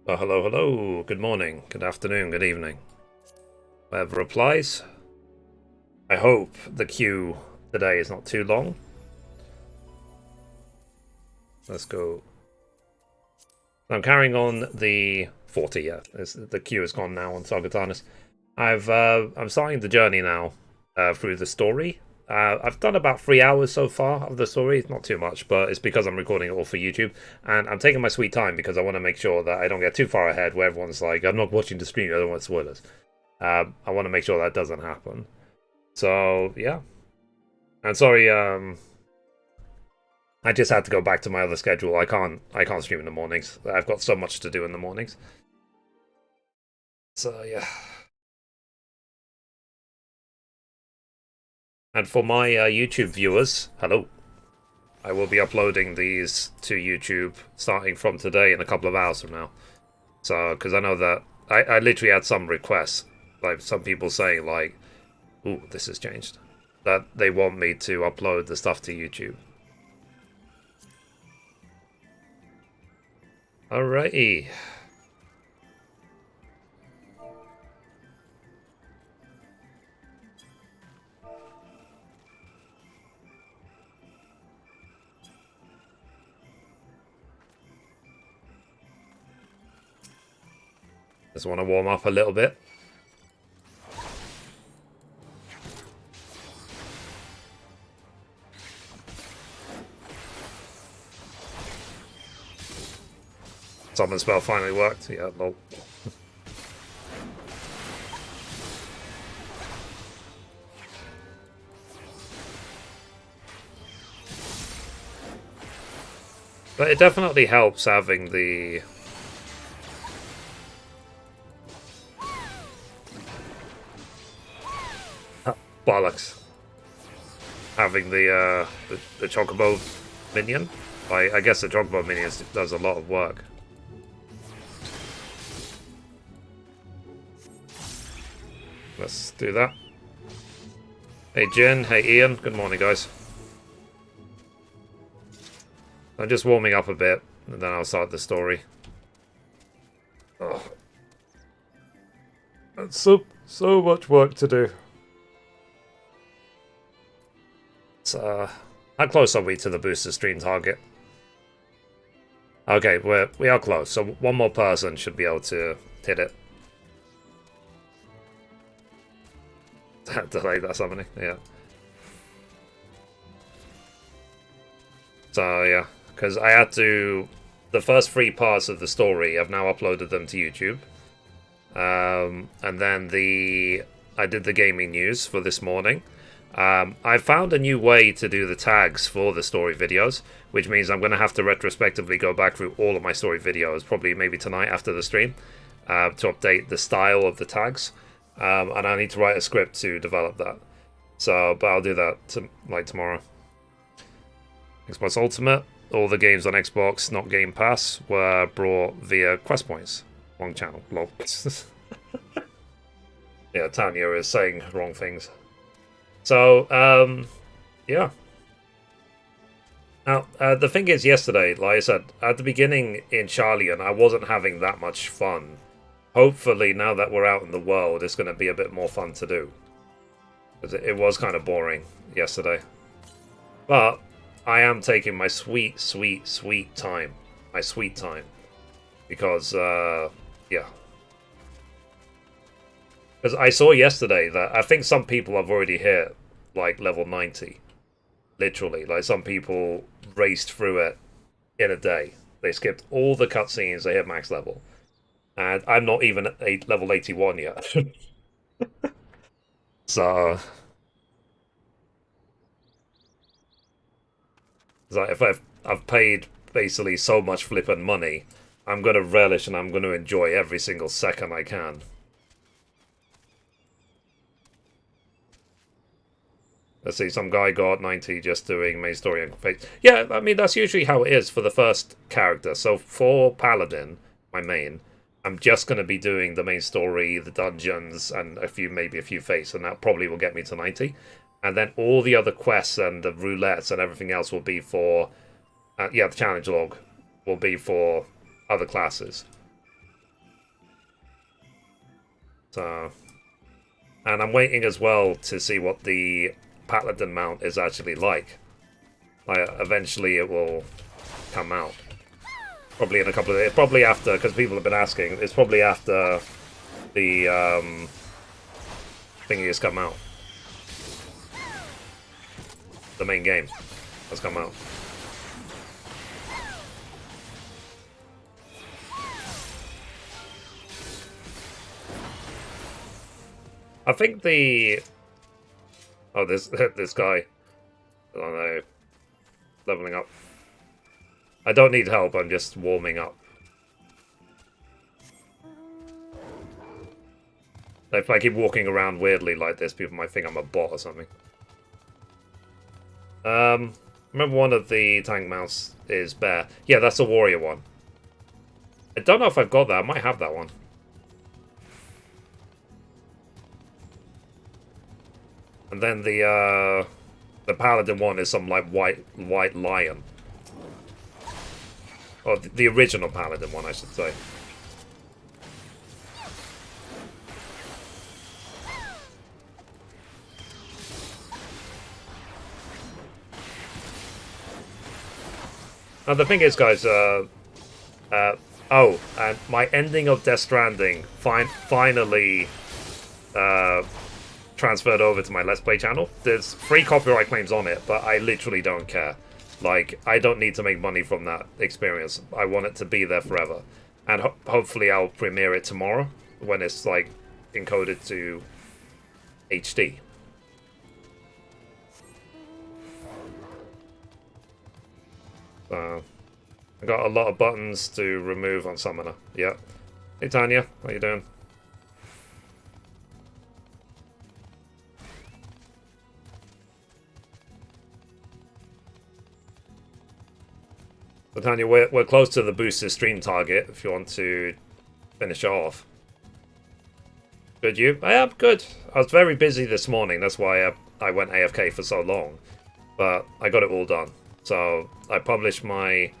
Oh, hello, hello. Good morning, good afternoon, good evening. Whatever applies. I hope the queue today is not too long. Let's go. I'm carrying on the 40. Yeah, the queue is gone now on Sargatanis. I'm starting the journey now through the story. I've done about 3 hours so far of the story. It's not too much, but it's because I'm recording it all for YouTube, and I'm taking my sweet time because I want to make sure that I don't get too far ahead where everyone's like, "I'm not watching the stream. I don't want spoilers." I want to make sure that doesn't happen. So yeah, and sorry, I just had to go back to my other schedule. I can't stream in the mornings. I've got so much to do in the mornings. So yeah. And for my YouTube viewers, hello. I will be uploading these to YouTube starting from today in a couple of hours from now. So, because I know that I literally had some requests, like some people saying like, "Ooh, this has changed," that they want me to upload the stuff to YouTube. Alrighty. Just want to warm up a little bit. Summon spell finally worked. Yeah, lol. But it definitely helps having the bollocks. Having the Chocobo minion. I guess the Chocobo minion does a lot of work. Let's do that. Hey Jen, hey Ian, good morning guys. I'm just warming up a bit, and then I'll start the story. Oh. That's so much work to do. So, how close are we to the booster stream target? Okay, we are close. So one more person should be able to hit it. Delay that summoning, yeah. So yeah, because I had to. The first 3 parts of the story, I've now uploaded them to YouTube. And then I did the gaming news for this morning. I found a new way to do the tags for the story videos, which means I'm going to have to retrospectively go back through all of my story videos, probably maybe tonight after the stream, to update the style of the tags. And I need to write a script to develop that. So, but I'll do that tomorrow. Xbox Ultimate, all the games on Xbox, not Game Pass, were brought via Quest Points. Wrong channel. Lol. Yeah, Tanya is saying wrong things. So, yeah. Now, the thing is, yesterday, like I said, at the beginning in Charlian, I wasn't having that much fun. Hopefully, now that we're out in the world, it's going to be a bit more fun to do. Because it was kind of boring yesterday. But I am taking my sweet, sweet, sweet time. My sweet time. Because, yeah. Because I saw yesterday that I think some people have already hit, like, level 90. Literally. Like, some people raced through it in a day. They skipped all the cutscenes, they hit max level. And I'm not even at level 81 yet. So, it's like if I've paid basically so much flippin' money, I'm going to relish and I'm going to enjoy every single second I can. Let's see, some guy got 90 just doing main story and fate. Yeah, I mean, that's usually how it is for the first character. So for Paladin, my main, I'm just going to be doing the main story, the dungeons, and maybe a few fates, and that probably will get me to 90. And then all the other quests and the roulettes and everything else will be for, yeah, the challenge log will be for other classes. So, and I'm waiting as well to see what the Paladin mount is actually like. Eventually it will come out. Probably in a couple of days. Probably after, because people have been asking. It's probably after the thingy has come out. The main game has come out. I think the... Oh, this guy. I don't know. Leveling up. I don't need help, I'm just warming up. If I keep walking around weirdly like this, people might think I'm a bot or something. Remember one of the tank mounts is bear. Yeah, that's a warrior one. I don't know if I've got that. I might have that one. And then the paladin one is some like white lion. Or the original paladin one, I should say. Now the thing is, guys, oh, and my ending of Death Stranding finally transferred over to my Let's Play channel. There's 3 copyright claims on it, but I literally don't care. Like, I don't need to make money from that experience. I want it to be there forever. And hopefully I'll premiere it tomorrow, when it's, like, encoded to HD. I got a lot of buttons to remove on Summoner. Yeah. Hey Tanya, how you doing? So Tanya, we're close to the boosted stream target if you want to finish off. Good, you? I am good. I was very busy this morning, that's why I went AFK for so long. But I got it all done. So I published my,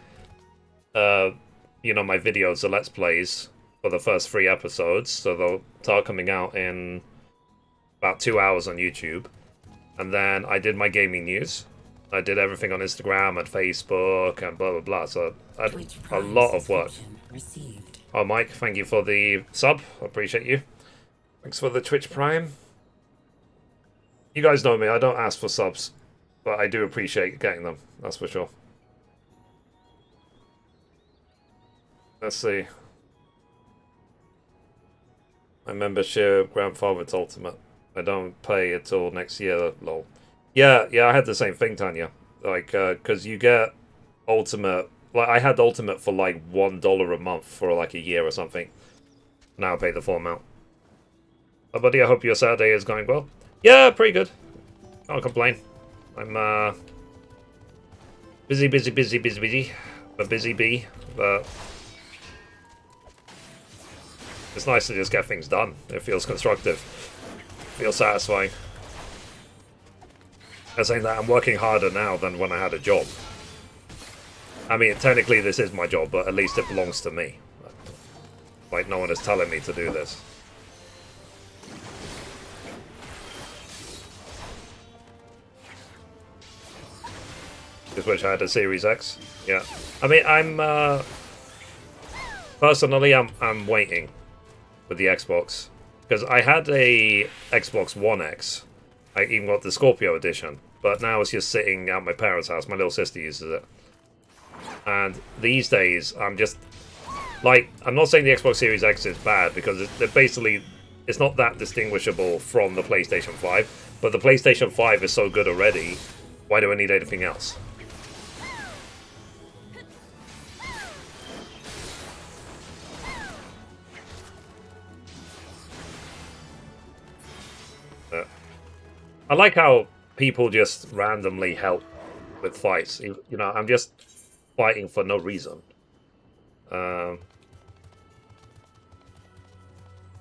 you know, my videos, the Let's Plays, for the first 3 episodes. So they'll start coming out in about 2 hours on YouTube. And then I did my gaming news. I did everything on Instagram and Facebook and blah, blah, blah. So I had a lot of work. Oh, Mike, thank you for the sub. I appreciate you. Thanks for the Twitch Prime. You guys know me. I don't ask for subs. But I do appreciate getting them. That's for sure. Let's see. My membership, Grandfather's Ultimate. I don't pay until next year, lol. Yeah, I had the same thing, Tanya. Like, because you get Ultimate... Like, I had Ultimate for, like, $1 a month for, like, a year or something. Now I pay the full amount. Oh, buddy, I hope your Saturday is going well. Yeah, pretty good. Can't complain. I'm, busy. A busy bee, but... It's nice to just get things done. It feels constructive. Feels satisfying. I'm saying that I'm working harder now than when I had a job. I mean, technically this is my job, but at least it belongs to me. Like, no one is telling me to do this. Just wish I had a Series X. Yeah. I mean, I'm, personally, I'm waiting with the Xbox. Because I had a Xbox One X. I even got the Scorpio edition, but now it's just sitting at my parents' house. My little sister uses it. And these days, I'm just... Like, I'm not saying the Xbox Series X is bad, because it's not that distinguishable from the PlayStation 5, but the PlayStation 5 is so good already, why do I need anything else? I like how people just randomly help with fights. You know, I'm just fighting for no reason.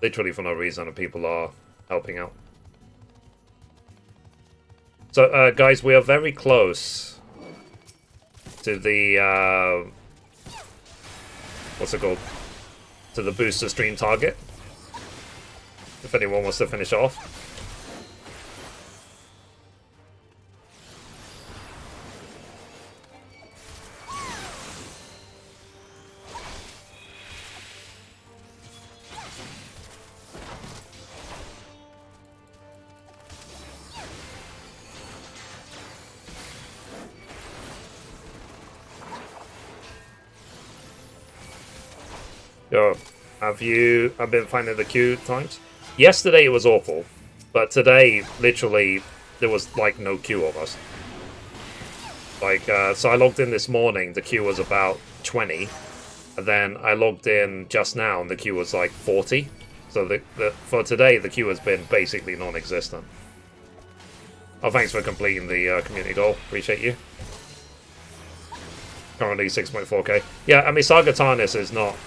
Literally for no reason, and people are helping out. So, guys, we are very close to the, what's it called? To the booster stream target. if anyone wants to finish off. Yo, I've been finding the queue times? Yesterday it was awful, but today, literally, there was, like, no queue of us. Like, so I logged in this morning, the queue was about 20, and then I logged in just now, and the queue was, like, 40. So for today, the queue has been basically non-existent. Oh, thanks for completing the community goal. Appreciate you. Currently 6.4k. Yeah, I mean, Saga Tarnis is not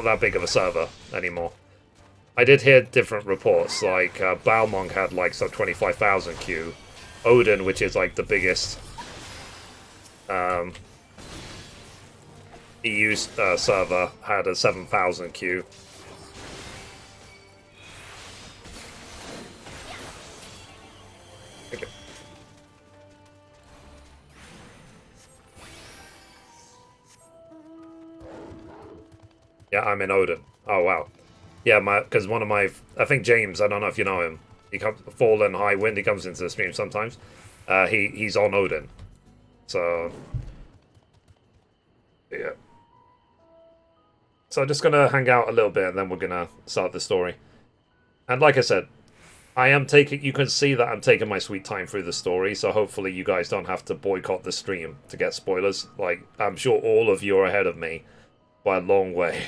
that big of a server anymore. I did hear different reports, like Balmong had like some 25,000 queue. Odin, which is like the biggest EU server, had a 7,000 queue. Okay. Yeah, I'm in Odin. Oh wow. Yeah, because one of my, I think James, I don't know if you know him. He comes Fallen High Wind. He comes into the stream sometimes. He's on Odin. So yeah. So I'm just gonna hang out a little bit, and then we're gonna start the story. And like I said, I am taking. You can see that I'm taking my sweet time through the story. So hopefully you guys don't have to boycott the stream to get spoilers. Like I'm sure all of you are ahead of me by a long way.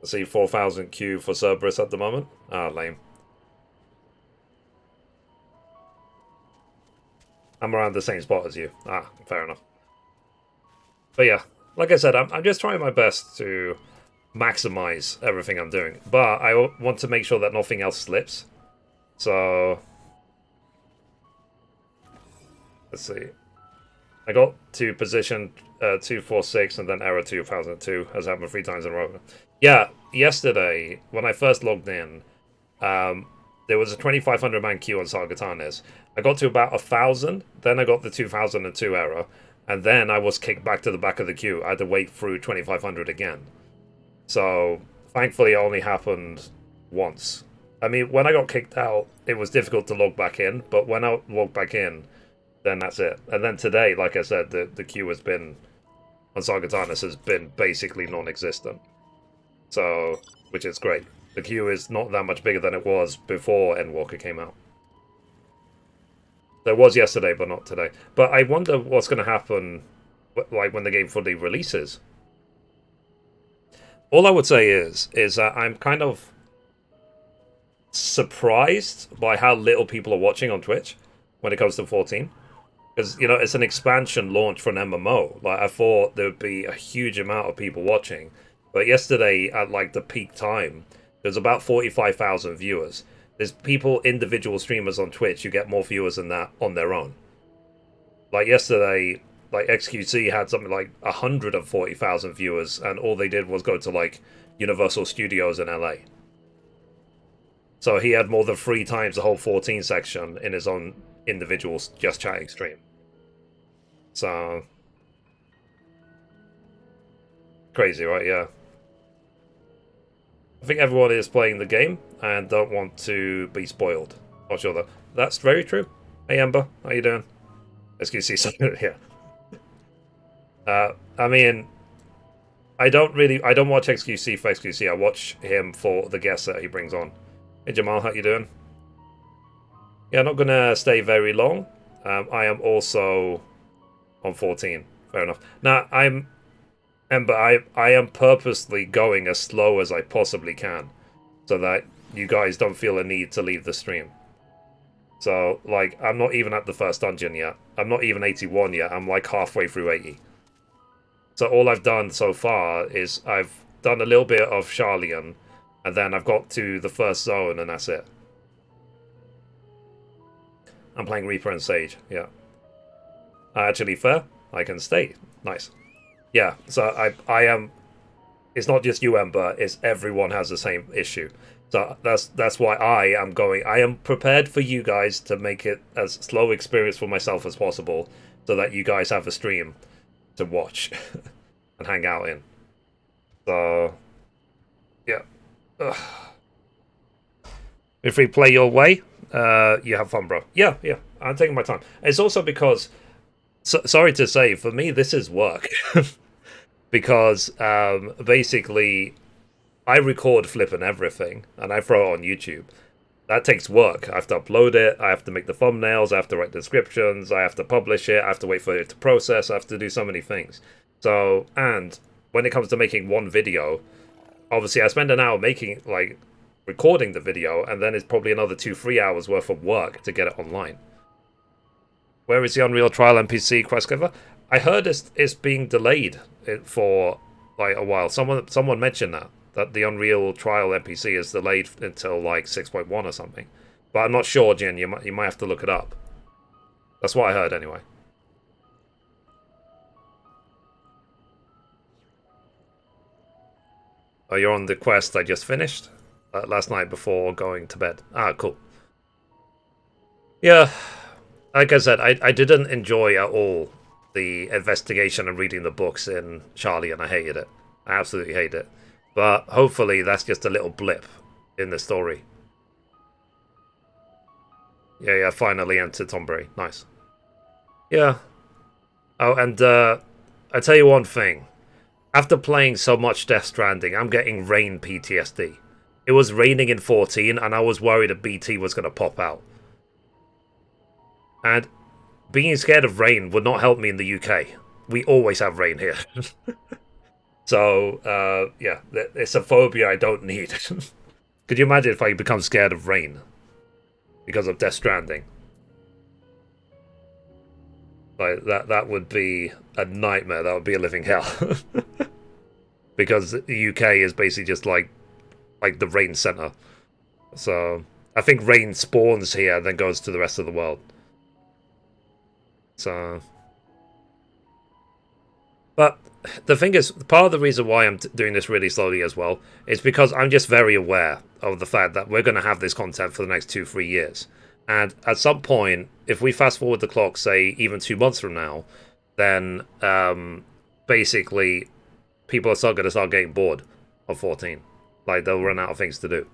I see 4,000 queue for Cerberus at the moment. Ah, lame. I'm around the same spot as you. Ah, fair enough. But yeah, like I said, I'm just trying my best to maximize everything I'm doing. But I want to make sure that nothing else slips. So let's see. I got to position 246 and then error 2002, as happened 3 times in a row. Yeah, yesterday, when I first logged in, there was a 2,500 man queue on Saga Tarnis. I got to about 1,000, then I got the 2002 error, and then I was kicked back to the back of the queue. I had to wait through 2,500 again. So, thankfully, it only happened once. I mean, when I got kicked out, it was difficult to log back in, but when I logged back in, then that's it. And then today, like I said, the queue has been, on Saga Tarnis, has been basically non-existent. So, which is great. The queue is not that much bigger than it was before Endwalker came out. There was yesterday, but not today. But I wonder what's going to happen, like when the game fully releases. All I would say is that I'm kind of surprised by how little people are watching on Twitch when it comes to 14. Because, you know, it's an expansion launch for an MMO. Like, I thought there would be a huge amount of people watching. But yesterday, at, like, the peak time, there's about 45,000 viewers. There's people, individual streamers on Twitch, who get more viewers than that on their own. Like, yesterday, like, XQC had something like 140,000 viewers, and all they did was go to, like, Universal Studios in LA. So he had more than 3 times the whole 14 section in his own individual just chatting stream. So crazy, right? Yeah. I think everyone is playing the game and don't want to be spoiled. Not sure that's very true. Hey Ember, how you doing? XQC, something here. I mean, I don't watch XQC for XQC. I watch him for the guests that he brings on. Hey Jamal, how you doing? Yeah, not gonna stay very long. I am also on 14. Fair enough. Now Ember, I am purposely going as slow as I possibly can, so that you guys don't feel a need to leave the stream. So, like, I'm not even at the first dungeon yet. I'm not even 81 yet. I'm like halfway through 80. So all I've done so far is I've done a little bit of Charlian, and then I've got to the first zone, and that's it. I'm playing Reaper and Sage, yeah. Actually, fair. I can stay. Nice. Yeah, so I am. It's not just you, Ember. It's everyone has the same issue. So that's why I am going. I am prepared for you guys to make it as slow experience for myself as possible, so that you guys have a stream to watch and hang out in. So yeah, Ugh. If we play your way, you have fun, bro. Yeah, yeah. I'm taking my time. It's also because, sorry to say, for me this is work because basically I record flipping everything and I throw it on YouTube. That takes work. I have to upload it. I have to make the thumbnails. I have to write descriptions. I have to publish it. I have to wait for it to process. I have to do so many things. So, and when it comes to making one video, obviously I spend an hour making, like, recording the video, and then it's probably another 2-3 hours worth of work to get it online. Where is the Unreal Trial NPC quest giver? I heard it's being delayed for like a while. Someone mentioned that the Unreal Trial NPC is delayed until like 6.1 or something. But I'm not sure, Jin. You might have to look it up. That's what I heard anyway. Oh, you're on the quest I just finished last night before going to bed. Ah, cool. Yeah, like I said, I didn't enjoy at all the investigation and reading the books in Charlie, and I hated it. I absolutely hate it. But hopefully that's just a little blip in the story. Yeah, yeah, finally entered Tombury. Nice. Yeah. Oh, and I tell you one thing. After playing so much Death Stranding, I'm getting rain PTSD. It was raining in 14, and I was worried a BT was going to pop out. And being scared of rain would not help me in the UK. We always have rain here. So, yeah, it's a phobia I don't need. Could you imagine if I become scared of rain because of Death Stranding? Like that would be a nightmare. That would be a living hell. Because the UK is basically just like the rain center. So I think rain spawns here, then goes to the rest of the world. So, but the thing is, part of the reason why I'm doing this really slowly as well is because I'm just very aware of the fact that we're going to have this content for the next 2-3 years. And at some point, if we fast forward the clock, say even 2 months from now, then basically people are still going to start getting bored of 14. Like they'll run out of things to do,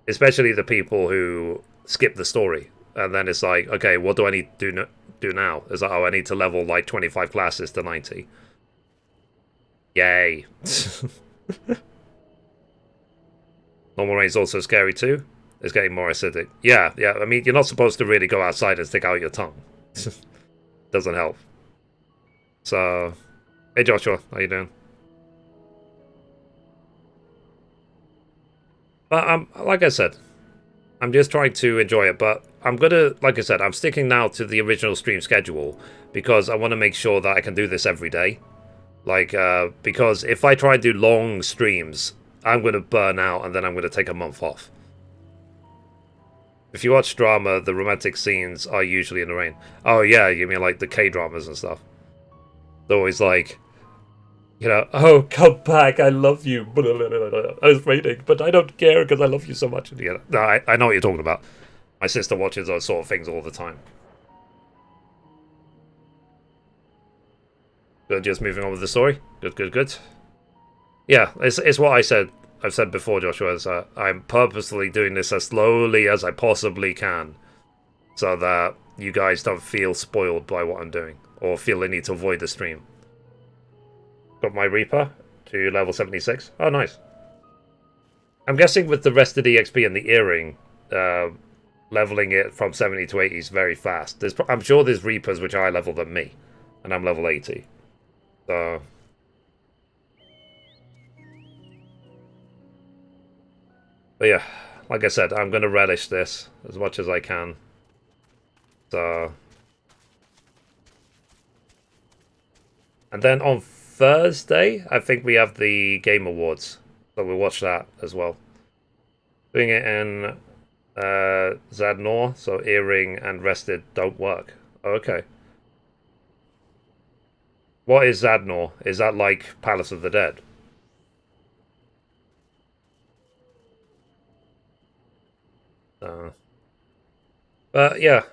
especially the people who skip the story. And then it's like, okay, what do I need to do now? It's like, oh, I need to level like 25 classes to 90. Yay. Normal rain is also scary too. It's getting more acidic. Yeah, yeah. I mean, you're not supposed to really go outside and stick out your tongue. Doesn't help. So, hey Joshua, how you doing? But like I said, I'm just trying to enjoy it. But I'm gonna, like I said, I'm sticking now to the original stream schedule because I want to make sure that I can do this every day. Like, because if I try and do long streams, I'm gonna burn out and then I'm gonna take a month off. If you watch drama, the romantic scenes are usually in the rain. Oh yeah, you mean like the K-dramas and stuff. They're always like, oh, come back, I love you. I was raining, but I don't care because I love you so much. Yeah, no, I know what you're talking about. My sister watches those sort of things all the time. Good, just moving on with the story. Good, good, good. Yeah, it's what I've said before, Joshua. Is I'm purposely doing this as slowly as I possibly can, so that you guys don't feel spoiled by what I'm doing or feel the need to avoid the stream. Got my Reaper to level 76. Oh, nice. I'm guessing with the rest of the XP and the earring, leveling it from 70 to 80 is very fast. I'm sure there's Reapers which are higher level than me, and I'm level 80. So, but yeah, like I said, I'm going to relish this as much as I can. So, and then on Thursday, I think we have the Game Awards. So we'll watch that as well. Doing it in Zadnor, so earring and rested don't work. Oh, okay. What is Zadnor? Is that like Palace of the Dead? Uh, but yeah,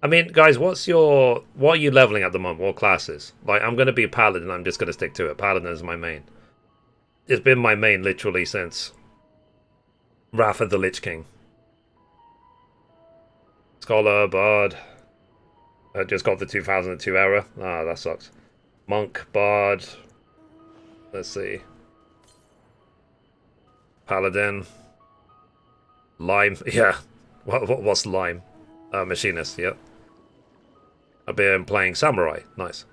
I mean, guys, what are you leveling at the moment? What classes? Like, I'm gonna be a paladin. I'm just gonna stick to it. Paladin is my main. It's been my main literally since Wrath of the Lich King. Scholar, Bard. I just got the 2002 error. Ah, that sucks. Monk, Bard. Let's see. Paladin. Lime. Yeah. What's Lime? Machinist, yep. I've been playing Samurai. Nice.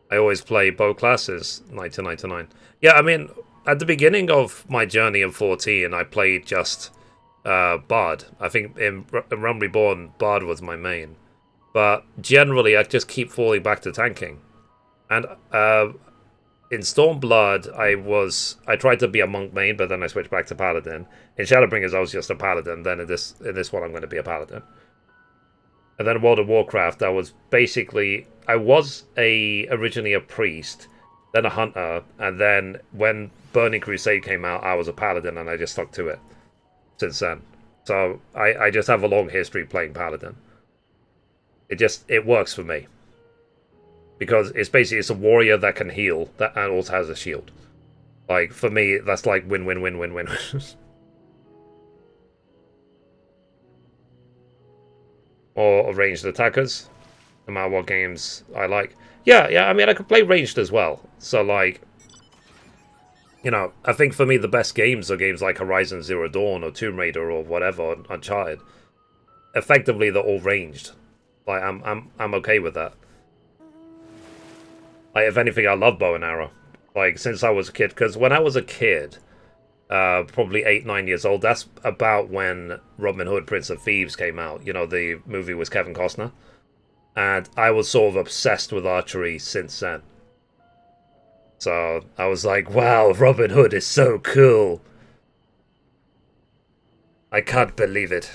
I always play bow classes, 1999. Yeah, I mean, at the beginning of my journey in 14, I played just Bard. I think in Realm Reborn, Bard was my main. But generally, I just keep falling back to tanking. And in Stormblood, I tried to be a monk main, but then I switched back to paladin. In Shadowbringers, I was just a paladin. Then in this one, I'm going to be a paladin. And then World of Warcraft, I was originally a priest, then a hunter, and then when Burning Crusade came out, I was a paladin, and I just stuck to it since then. So I just have a long history playing paladin. It works for me because it's a warrior that can heal that and also has a shield. Like for me, that's like win win win win win. Or ranged attackers, no matter what games I like. Yeah, I mean, I could play ranged as well. So, like, I think for me, the best games are games like Horizon Zero Dawn or Tomb Raider or whatever, Uncharted. Effectively, they're all ranged. Like, I'm okay with that. Like, if anything, I love bow and arrow. Like, since I was a kid. Because when I was a kid, probably 8, 9 years old. That's about when Robin Hood, Prince of Thieves came out. The movie was Kevin Costner. And I was sort of obsessed with archery since then. So I was like, wow, Robin Hood is so cool. I can't believe it.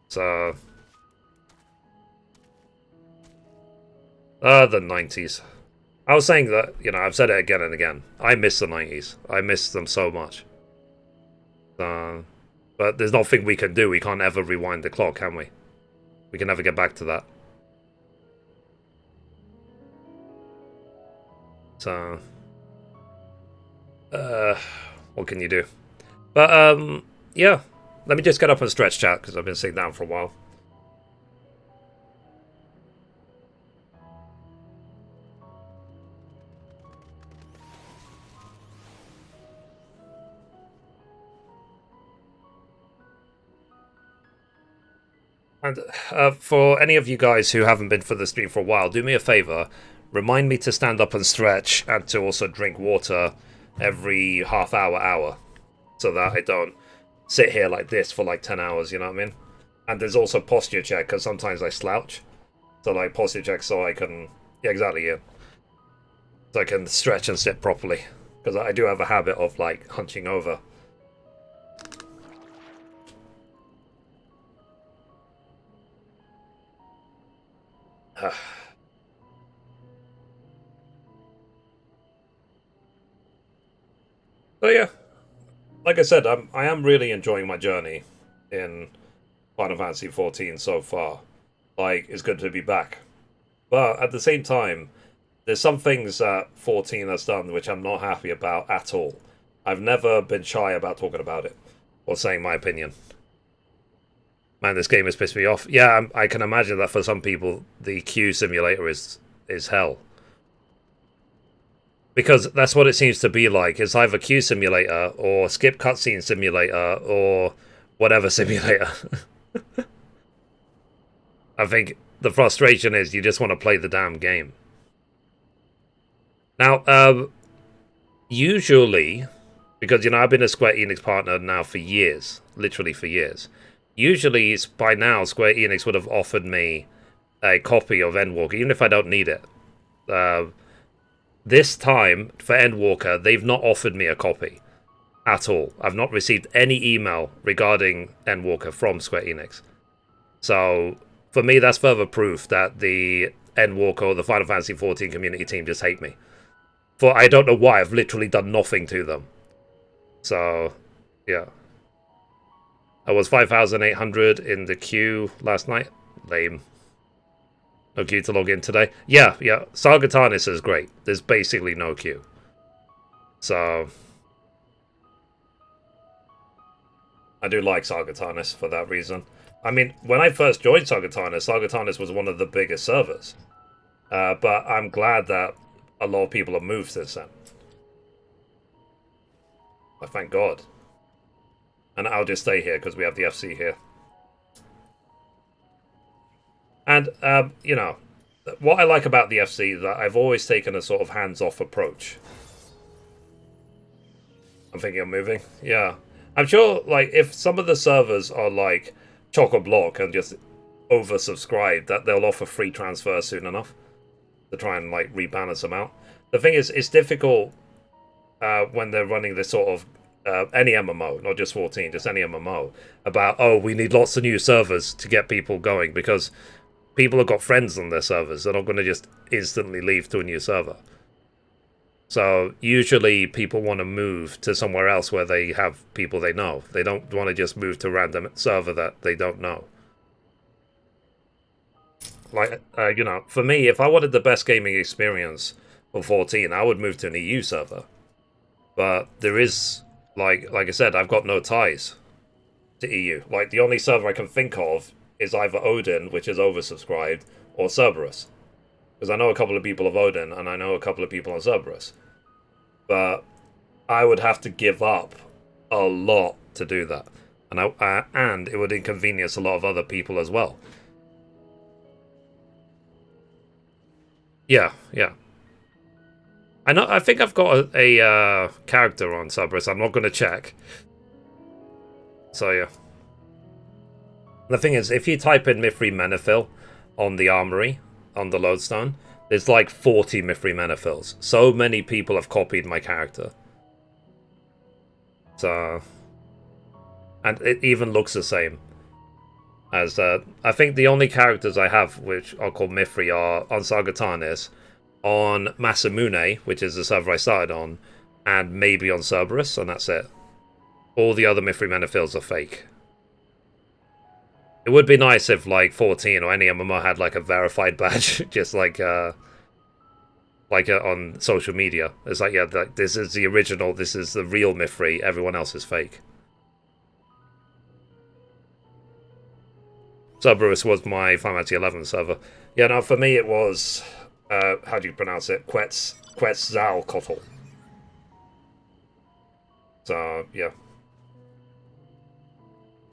So... the 90s. I was saying that, I've said it again and again. I miss the 90s. I miss them so much. But there's nothing we can do. We can't ever rewind the clock, can we? We can never get back to that. So... what can you do? But, yeah. Let me just get up and stretch, chat, because I've been sitting down for a while. And for any of you guys who haven't been for the stream for a while, do me a favor. Remind me to stand up and stretch and to also drink water every half hour. So that I don't sit here like this for like 10 hours, you know what I mean? And there's also posture check, because sometimes I slouch. So like posture check so I can... Yeah, exactly, yeah. So I can stretch and sit properly. Because I do have a habit of like hunching over. So yeah, like I said, I am really enjoying my journey in Final Fantasy XIV so far. Like, it's good to be back. But at the same time, there's some things that 14 has done which I'm not happy about at all. I've never been shy about talking about it or saying my opinion. Man, this game has pissed me off. Yeah, I can imagine that for some people, the queue simulator is hell. Because that's what it seems to be like. It's either queue simulator or skip cutscene simulator or whatever simulator. I think the frustration is you just want to play the damn game. Now, usually, because, I've been a Square Enix partner now for years. Literally for years. Usually, by now, Square Enix would have offered me a copy of Endwalker, even if I don't need it. This time, for Endwalker, they've not offered me a copy at all. I've not received any email regarding Endwalker from Square Enix. So for me, that's further proof that the Endwalker or the Final Fantasy XIV community team just hate me. For I don't know why, I've literally done nothing to them. So, yeah. I was 5,800 in the queue last night. Lame. No queue to log in today. Yeah. Saga Tarnis is great. There's basically no queue. So, I do like Saga Tarnis for that reason. I mean, when I first joined Saga Tarnis was one of the biggest servers. But I'm glad that a lot of people have moved since then. I thank God. And I'll just stay here because we have the FC here. And, you know, what I like about the FC is that I've always taken a sort of hands-off approach. I'm thinking of moving. Yeah. I'm sure, like, if some of the servers are, like, chock-a-block and just oversubscribed, that they'll offer free transfer soon enough to try and, like, rebalance them out. The thing is, it's difficult when they're running this sort of any MMO, not just 14, just any MMO, about, oh, we need lots of new servers to get people going, because people have got friends on their servers. They're not going to just instantly leave to a new server. So usually people want to move to somewhere else where they have people they know. They don't want to just move to a random server that they don't know. Like, you know, for me, if I wanted the best gaming experience for 14, I would move to an EU server. But there is, like I said, I've got no ties to EU. Like, the only server I can think of is either Odin, which is oversubscribed, or Cerberus. Because I know a couple of people of Odin, and I know a couple of people on Cerberus. But I would have to give up a lot to do that. And it would inconvenience a lot of other people as well. Yeah. I think I've got a character on Cerberus. I'm not going to check. So, yeah. The thing is, if you type in Mithrie Menethil on the armory, on the lodestone, there's like 40 Mithrie Menethils. So many people have copied my character. So, and it even looks the same. As I think the only characters I have which are called Mithrie are on Saga Tarnis, on Masamune, which is the server I started on, and maybe on Cerberus, and that's it. All the other Mithrie Menethils are fake. It would be nice if, like, 14 or any MMO had, like, a verified badge, just like on social media. It's like, yeah, like, this is the original, this is the real Mithrie, everyone else is fake. Cerberus was my Final Fantasy XI server. Yeah, no, for me it was, how do you pronounce it? Quetzalcoatl. So, yeah.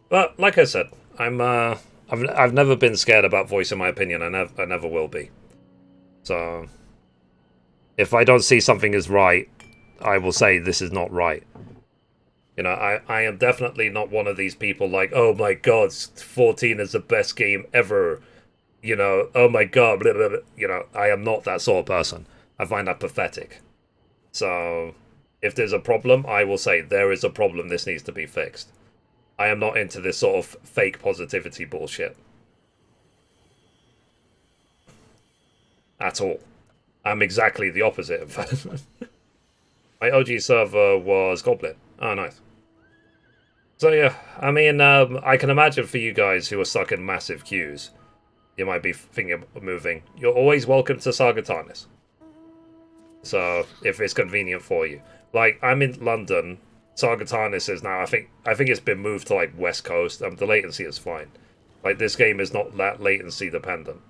But, like I said, I've never been scared about voicing my opinion. I never will be. So, if I don't see something is right, I will say this is not right. You know, I am definitely not one of these people like, oh my god, 14 is the best game ever. You know, oh my god, blah, blah, blah. You know, I am not that sort of person. I find that pathetic. So, if there's a problem, I will say there is a problem, this needs to be fixed. I am not into this sort of fake positivity bullshit. At all. I'm exactly the opposite, in fact. My OG server was Goblin. Oh, nice. So, yeah, I mean, I can imagine for you guys who are stuck in massive queues, you might be thinking of moving. You're always welcome to Saga Tarnis. So, if it's convenient for you. Like, I'm in London. Saga Tarnis is now, I think it's been moved to, like, West Coast. The latency is fine. Like, this game is not that latency dependent.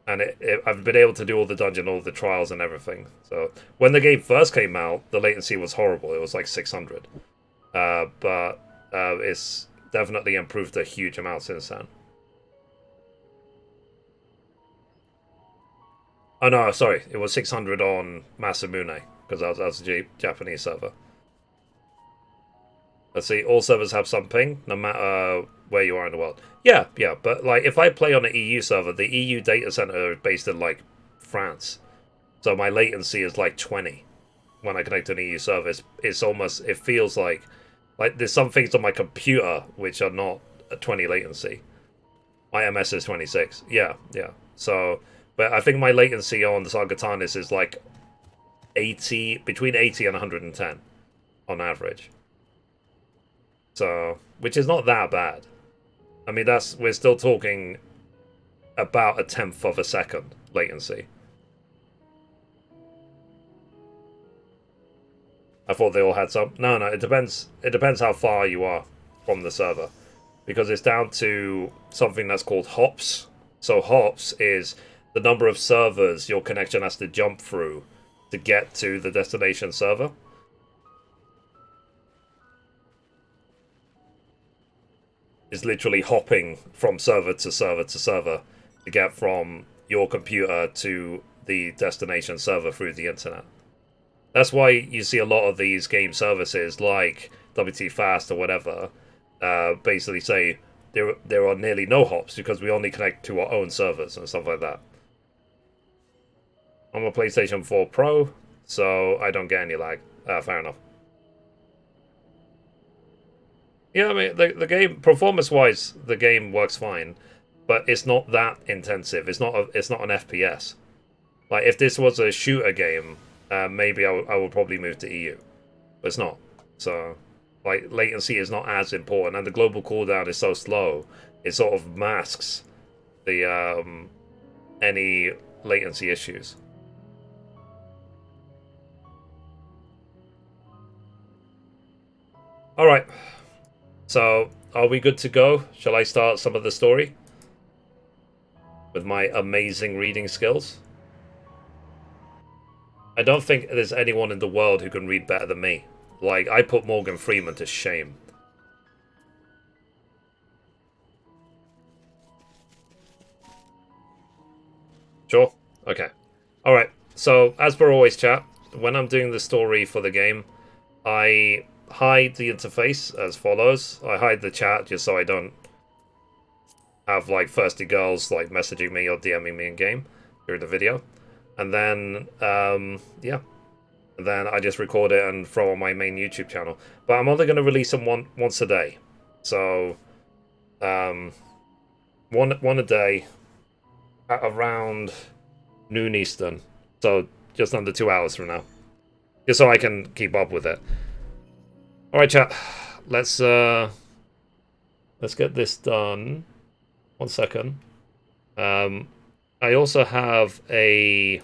And I've been able to do all the dungeon, all the trials and everything. So, when the game first came out, the latency was horrible. It was like 600. But it's definitely improved a huge amount since then. Oh no, sorry, it was 600 on Masamune, because that was a Japanese server. Let's see, all servers have some ping, no matter where you are in the world. Yeah, but like if I play on an EU server, the EU data center is based in like France, so my latency is like 20 when I connect to an EU server. It's almost, it feels like there's some things on my computer which are not a 20 latency. My MS is 26. Yeah, yeah. So, but I think my latency on the Saga Tarnis is like 80, between 80 and 110 on average. So, which is not that bad. I mean, we're still talking about a tenth of a second latency. I thought they all had some. No, no, it depends. It depends how far you are from the server, because it's down to something that's called hops. So hops is the number of servers your connection has to jump through to get to the destination server. It's literally hopping from server to server to server to get from your computer to the destination server through the internet. That's why you see a lot of these game services like WT Fast or whatever basically say there are nearly no hops because we only connect to our own servers and stuff like that. I'm a PlayStation 4 Pro, so I don't get any lag. Fair enough. Yeah, I mean, the game, performance-wise, the game works fine, but it's not that intensive. It's not an FPS. Like, if this was a shooter game, maybe I would probably move to EU. But it's not. So, like, latency is not as important, and the global cooldown is so slow, it sort of masks the any latency issues. Alright. So, are we good to go? Shall I start some of the story? With my amazing reading skills? I don't think there's anyone in the world who can read better than me. Like, I put Morgan Freeman to shame. Sure? Okay. Alright, so, as per always, chat, when I'm doing the story for the game, I hide the interface as follows. I hide the chat just so I don't have, like, thirsty girls, like, messaging me or DMing me in game during the video. And then, yeah. And then I just record it and throw on my main YouTube channel. But I'm only going to release them once a day. So, one a day at around noon Eastern. So, just under 2 hours from now. Just so I can keep up with it. Alright, chat. Let's get this done. 1 second. I also have a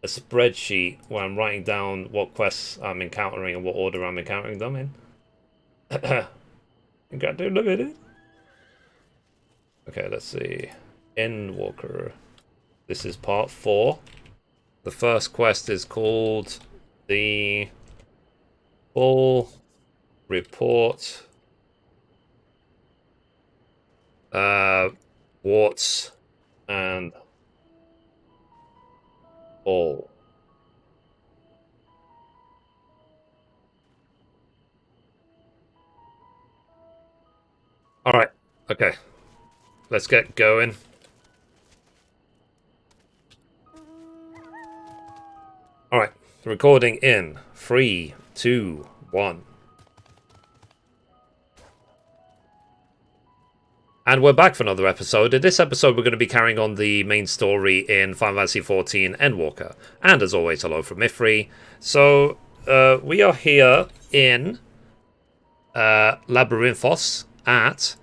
spreadsheet where I'm writing down what quests I'm encountering and what order I'm encountering them in. Got to look at it. Okay, let's see. Endwalker. This is part 4. The first quest is called the Full Report. Warts and all. Alright, okay. Let's get going. Alright, recording in 3, 2, 1. And we're back for another episode. In this episode, we're going to be carrying on the main story in Final Fantasy XIV Endwalker. And as always, hello from Mithrie. So, we are here in Labyrinthos at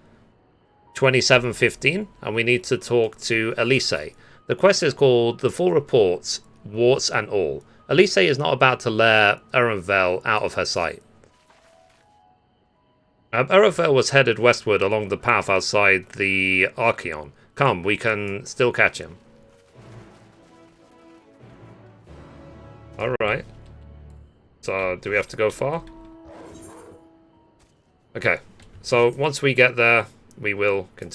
2715, and we need to talk to Elise. The quest is called The Full Report, Warts and All. Elise is not about to let Erenvel out of her sight. Erenvel was headed westward along the path outside the Archeon. Come, we can still catch him. Alright. So, do we have to go far? Okay. So, once we get there, we will continue.